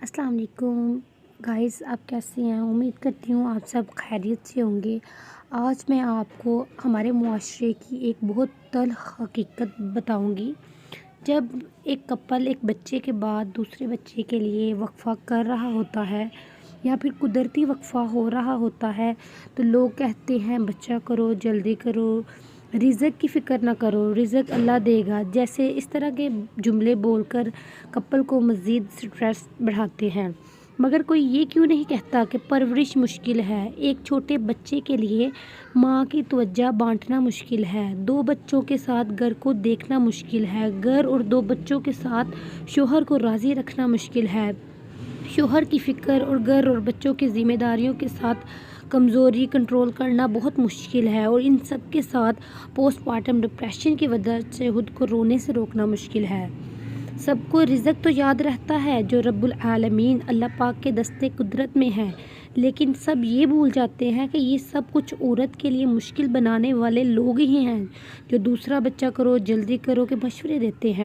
अस्सलाम वालेकुम गाइस, आप कैसे हैं। उम्मीद करती हूँ आप सब खैरियत से होंगे। आज मैं आपको हमारे मुआशरे की एक बहुत तल्ख़ हकीकत बताऊंगी। जब एक कपल एक बच्चे के बाद दूसरे बच्चे के लिए वक्फ़ा कर रहा होता है या फिर कुदरती वक्फ़ा हो रहा होता है, तो लोग कहते हैं बच्चा करो, जल्दी करो, रिज़्क़ की फ़िक्र ना करो, रिज़्क़ अल्लाह देगा। जैसे इस तरह के जुमले बोलकर कपल को मज़ीद स्ट्रेस बढ़ाते हैं। मगर कोई ये क्यों नहीं कहता कि परवरिश मुश्किल है। एक छोटे बच्चे के लिए माँ की तवज्जो बांटना मुश्किल है। दो बच्चों के साथ घर को देखना मुश्किल है। घर और दो बच्चों के साथ शोहर को राज़ी रखना मुश्किल है। शोहर की फ़िक्र और घर और बच्चों की ज़िम्मेदारियों के साथ कमज़ोरी कंट्रोल करना बहुत मुश्किल है। और इन सब के साथ पोस्टमार्टम डिप्रेशन की वजह से खुद को रोने से रोकना मुश्किल है। सबको रिज़्क़ तो याद रहता है जो रब्बुल आलमीन अल्लाह पाक के दस्ते कुदरत में है, लेकिन सब ये भूल जाते हैं कि ये सब कुछ औरत के लिए मुश्किल बनाने वाले लोग ही हैं जो दूसरा बच्चा करो, जल्दी करो के मशवरे देते हैं।